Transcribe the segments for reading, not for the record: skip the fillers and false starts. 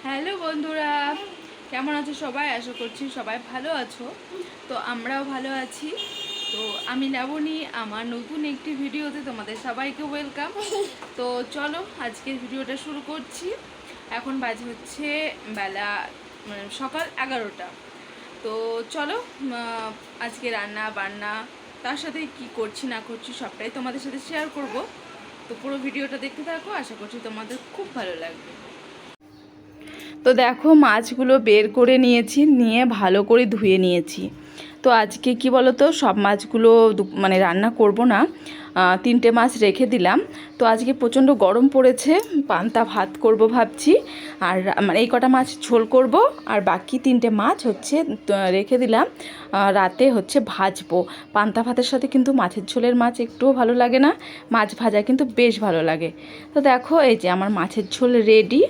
Hello বন্ধুরা, কেমন আছো সবাই? আশা করছি সবাই ভালো আছো। তো আমরাও ভালো আছি। তো আমি লাবণী, আমার নতুন একটি ভিডিওতে তোমাদের সবাইকে ওয়েলকাম। তো চলো আজকের ভিডিওটা শুরু করছি। এখন বাজে হচ্ছে বেলা সকাল 11টা। তো চলো আজকে রান্না বান্না তার সাথে কি করছি না করছি সবটাই তোমাদের সাথে শেয়ার করব। তো পুরো ভিডিওটা দেখতে থাকো, আশা করছি তোমাদের খুব ভালো লাগবে। তো দেখো মাছগুলো বের করে নিয়েছি, নিয়ে ভালো করে ধুয়ে নিয়েছি। তো আজকে কি বলো তো, সব মাছগুলো রান্না করব না, 3টে মাছ রেখে দিলাম। তো আজকে প্রচণ্ড গরম পড়েছে, পান্তা ভাত করব ভাবছি। আর এই কটা মাছ ঝোল করব, আর বাকি 3টে মাছ হচ্ছে রেখে দিলাম, রাতে হচ্ছে ভাজবো। পান্তা ভাতের সাথে কিন্তু মাছের ঝোলের মাছ একটুও ভালো লাগে না, মাছ ভাজা কিন্তু বেশ ভালো লাগে। তো দেখো এই যে আমার মাছের ঝোল রেডি,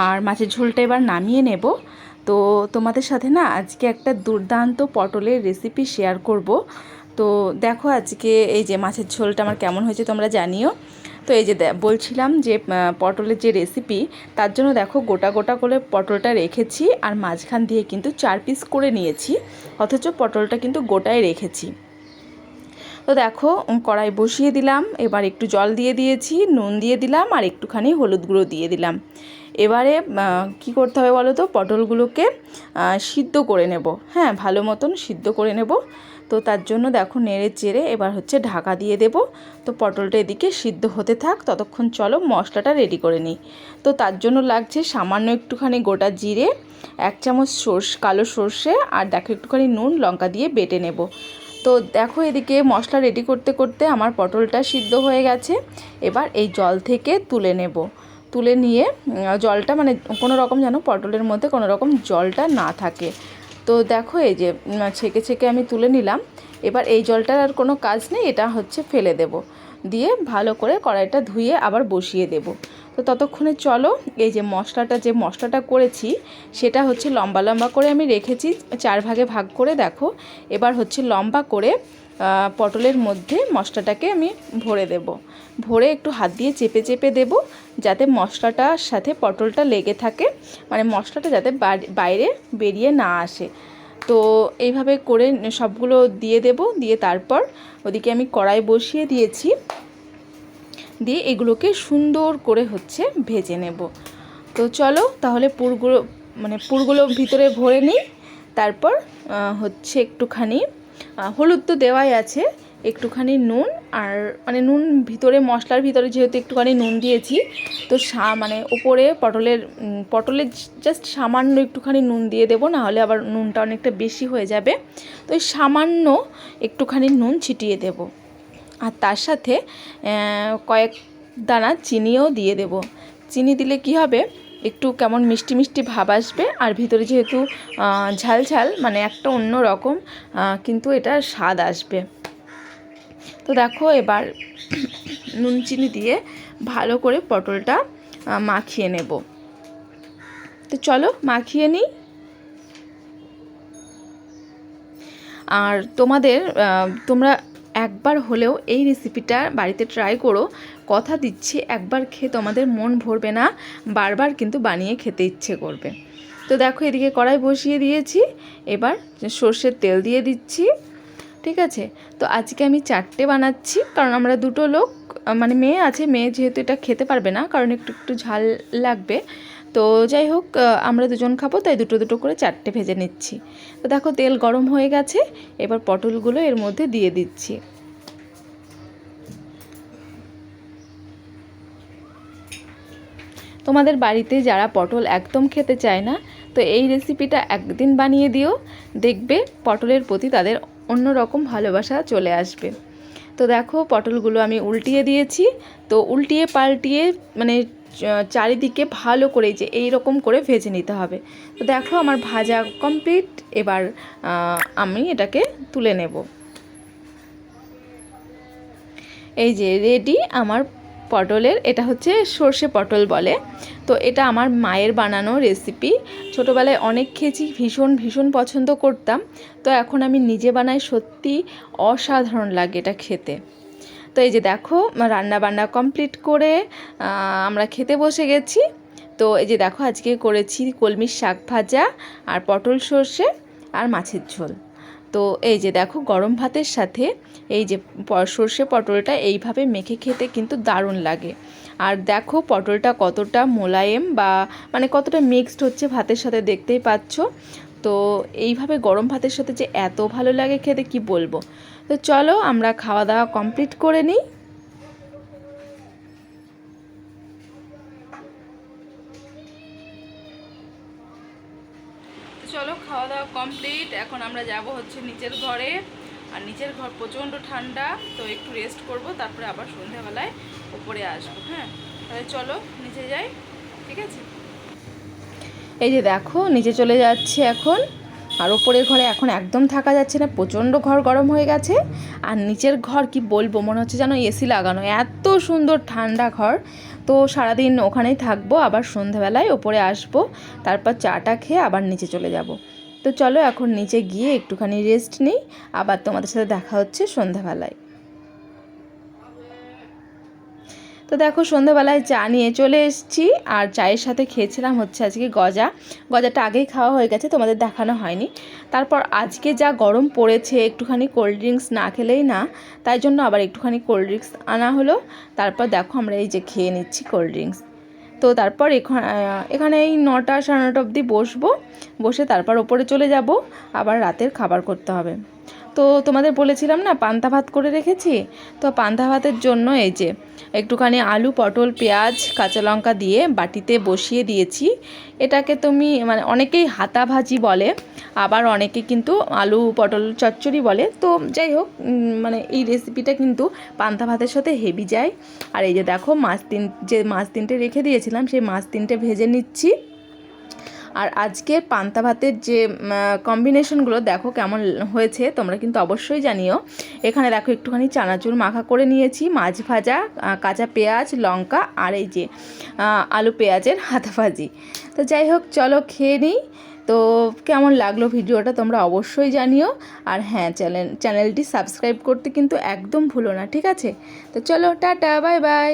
আর মাছের ঝোলটা এবার নামিয়ে নেব। তো তোমাদের সাথে না আজকে একটা দুর্দান্ত পটলের রেসিপি শেয়ার করব। তো দেখো আজকে এই যে মাছের ঝোলটা আমার কেমন হয়েছে তোমরা জানিও। তো এই যে বলছিলাম যে পটলের যে রেসিপি, তার জন্য দেখো গোটা গোটা করে পটলটা রেখেছি, আর মাঝখান দিয়ে কিন্তু 4 পিস করে নিয়েছি, অথচ পটলটা কিন্তু গোটায় রেখেছি। তো দেখো কড়াই বসিয়ে দিলাম, এবার একটু জল দিয়ে দিয়েছি, নুন দিয়ে দিলাম, আর একটুখানি হলুদ গুঁড়ো দিয়ে দিলাম। এবারে কি করতে হবে বলো তো, পটলগুলোকে সিদ্ধ করে নেব। হ্যাঁ, ভালো মতন সিদ্ধ করে নেব। তো তার জন্য দেখো নেড়ে চেড়ে এবার হচ্ছে ঢাকা দিয়ে দেব। তো পটলটা এদিকে সিদ্ধ হতে থাক, ততক্ষণ চলো মশলাটা রেডি করে নিই। তো তার জন্য লাগছে সামান্য একটুখানি গোটা জিরে, 1 চামচ কালো সর্ষে, আর দেখো একটুখানি নুন লঙ্কা দিয়ে বেটে নেব। তো দেখো এদিকে মশলা রেডি করতে করতে আমার পটলটা সিদ্ধ হয়ে গেছে। এবার এই জল থেকে তুলে নেব, তুলে নিয়ে জলটা কোনো রকম যেন পটলের মধ্যে কোনো রকম জলটা না থাকে। তো দেখো এই যে ছেঁকে ছেঁকে আমি তুলে নিলাম। এবার এই জলটার আর কোনো কাজ নেই, এটা হচ্ছে ফেলে দেব, দিয়ে ভালো করে কড়াইটা ধুয়ে আবার বসিয়ে দেব। তো ততক্ষণে চলো এই যে মশলাটা করেছি, সেটা হচ্ছে লম্বা লম্বা করে আমি রেখেছি, 4 ভাগে ভাগ করে। দেখো এবার হচ্ছে লম্বা করে পটলের মধ্যে মশলাটাকে আমি ভরে দেব। ভরে একটু হাত দিয়ে চেপে চেপে দেব, যাতে মশলাটার সাথে পটলটা লেগে থাকে, মশলাটা যাতে বাইরে বেরিয়ে না আসে। তো এইভাবে করে সবগুলো দিয়ে দেব, দিয়ে তারপর ওদিকে আমি কড়াই বসিয়ে দিয়েছি, দিয়ে এগুলোকে সুন্দর করে হচ্ছে ভেজে নেব। তো চলো তাহলে পুরগুলো ভিতরে ভরে নিই। তারপর হচ্ছে একটুখানি হলুদ তো দেওয়াই আছে, একটুখানি নুন, আর নুন ভিতরে মশলার ভিতরে যেহেতু একটুখানি নুন দিয়েছি, তো ওপরে পটলের জাস্ট সামান্য একটুখানি নুন দিয়ে দেবো, নাহলে আবার নুনটা অনেকটা বেশি হয়ে যাবে। তো এই সামান্য একটুখানি নুন ছিটিয়ে দেব, আর তার সাথে কয়েক দানা চিনিও দিয়ে দেব। চিনি দিলে কি হবে, একটু কেমন মিষ্টি মিষ্টি ভাব আসবে, আর ভিতরে যেহেতু ঝাল ঝাল একটা অন্য রকম কিন্তু এটা স্বাদ আসবে। তো দেখো এবার নুন চিনি দিয়ে ভালো করে পটলটা মাখিয়ে নেব। তো চলো মাখিয়ে নিই। আর তোমরা একবার হলেও এই রেসিপিটা বাড়িতে ট্রাই করো, কথা দিচ্ছি একবার খেয়ে তোমাদের মন ভরবে না, বারবার কিন্তু বানিয়ে খেতে ইচ্ছে করবে। তো দেখো এদিকে কড়াই বসিয়ে দিয়েছি, এবার সর্ষের তেল দিয়ে দিচ্ছি। ঠিক আছে, তো আজকে আমি 4টে বানাচ্ছি, কারণ আমরা 2টো লোক, মেয়ে আছে, মেয়ে যেহেতু এটা খেতে পারবে না, কারণ একটু একটু ঝাল লাগবে। তো যাই হোক, আমরা 2জন খাবো, তাই 2টো করে 4টে ভেজে নিচ্ছি। তো দেখো তেল গরম হয়ে গেছে, এবার পটলগুলো এর মধ্যে দিয়ে দিচ্ছি। তোমাদের বাড়িতে যারা পটল একদম খেতে চায় না, তো এই রেসিপিটা একদিন বানিয়ে দিও, দেখবে পটলের প্রতি তাদের অন্যরকম ভালোবাসা চলে আসবে। তো দেখো পটলগুলো আমি উল্টিয়ে দিয়েছি। তো উল্টিয়ে পাল্টিয়ে চারিদিকে ভালো করে যে এই রকম করে ভেজে নিতে হবে। তো দেখো আমার ভাজা কমপ্লিট, এবার আমি এটাকে তুলে নেব। এই যে রেডি আমার পটলের, এটা হচ্ছে সর্ষে পটল বলে। তো এটা আমার মায়ের বানানো রেসিপি, ছোটোবেলায় অনেক খেয়েছি, ভীষণ ভীষণ পছন্দ করতাম। তো এখন আমি নিজে বানাই, সত্যি অসাধারণ লাগে এটা খেতে। তো এই যে দেখো রান্না বান্না কমপ্লিট করে আমরা খেতে বসে গেছি। তো এই যে দেখো আজকে করেছি কলমির শাক ভাজা আর পটল সর্ষে আর মাছের ঝোল। তো এই যে দেখো গরম ভাতের সাথে এই যে সর্ষে পটলটা এইভাবে মেখে খেতে কিন্তু দারুণ লাগে। আর দেখো পটলটা কতটা মোলায়েম বা মানে কতটা মিক্সড হচ্ছে ভাতের সাথে, দেখতেই পাচ্ছ। তো এইভাবে গরম ভাতের সাথে যে এত ভালো লাগে খেতে কি বলবো। তো চলো আমরা খাওয়া দাওয়া কমপ্লিট করে নিই। চলো খাওয়া দাওয়া কমপ্লিট, এখন আমরা যাব হচ্ছে নিচের ঘরে। আর নিচের ঘর প্রচণ্ড ঠান্ডা, তো একটু রেস্ট করব, তারপরে আবার সন্ধ্যাবেলায় উপরে আসবো। হ্যাঁ, তাহলে চলো নিচে যাই, ঠিক আছে। এই যে দেখো নিচে চলে যাচ্ছে এখন। আর ওপরের ঘরে এখন একদম থাকা যাচ্ছে না, প্রচণ্ড ঘর গরম হয়ে গেছে। আর নিচের ঘর কি বলবো, মনে হচ্ছে যেন এসি লাগানো, এত সুন্দর ঠান্ডা ঘর। তো সারাদিন ওখানেই থাকবো, আবার সন্ধ্যাবেলায় ওপরে আসবো, তারপর চাটা খেয়ে আবার নিচে চলে যাব। তো চলো এখন নিচে গিয়ে একটুখানি রেস্ট নিই, আবার তোমাদের সাথে দেখা হচ্ছে সন্ধ্যাবেলায়। তো দেখো সন্ধ্যাবেলায় চা নিয়ে চলে এসেছি, আর চায়ের সাথে খেয়েছিলাম হচ্ছে আজকে গজাটা আগেই খাওয়া হয়ে গেছে, তোমাদের দেখানো হয়নি। তারপর আজকে যা গরম পড়েছে, একটুখানি কোল্ড ড্রিঙ্কস না খেলেই না, তাই জন্য আবার একটুখানি কোল্ড ড্রিঙ্কস আনা হলো। তারপর দেখো আমরা এই যে খেয়ে নিচ্ছি কোল্ড ড্রিঙ্কস। তো তারপর এখানে এই 9টা সাড়ে 9টা অবধি বসে তারপর ওপরে চলে যাব, আবার রাতের খাবার করতে হবে। তো তোমাদের বলেছিলাম না পান্তা ভাত করে রেখেছি। তো পান্তা ভাতের জন্য এই যে একটুখানি আলু, পটল, পেঁয়াজ, কাঁচা লঙ্কা দিয়ে বাটিতে বসিয়ে দিয়েছি। এটাকে তুমি মানে অনেকেই হাতা ভাজি বলে, আবার অনেকে কিন্তু আলু পটল চচ্চড়ি বলে। তো যাই হোক, মানে এই রেসিপিটা কিন্তু পান্তা ভাতের সাথে হেভি যায়। আর এই যে দেখো মাছ তিনটে রেখে দিয়েছিলাম, সেই মাছ তিনটে ভেজে নিচ্ছি। আর আজকের পান্তা ভাতের যে কম্বিনেশনগুলো দেখো কেমন হয়েছে, তোমরা কিন্তু অবশ্যই জানিও। এখানে দেখো একটুখানি চানাচুর মাখা করে নিয়েছি, মাছ ভাজা, কাঁচা পেঁয়াজ, লঙ্কা, আর এই যে আলু পেঁয়াজের হাতা ভাজি। তো যাই হোক চলো খেয়ে নিই। তো কেমন লাগলো ভিডিওটা তোমরা অবশ্যই জানিও। আর হ্যাঁ, চ্যানেলটি সাবস্ক্রাইব করতে কিন্তু একদম ভুলো না, ঠিক আছে। তো চলো টাটা, বাই বাই।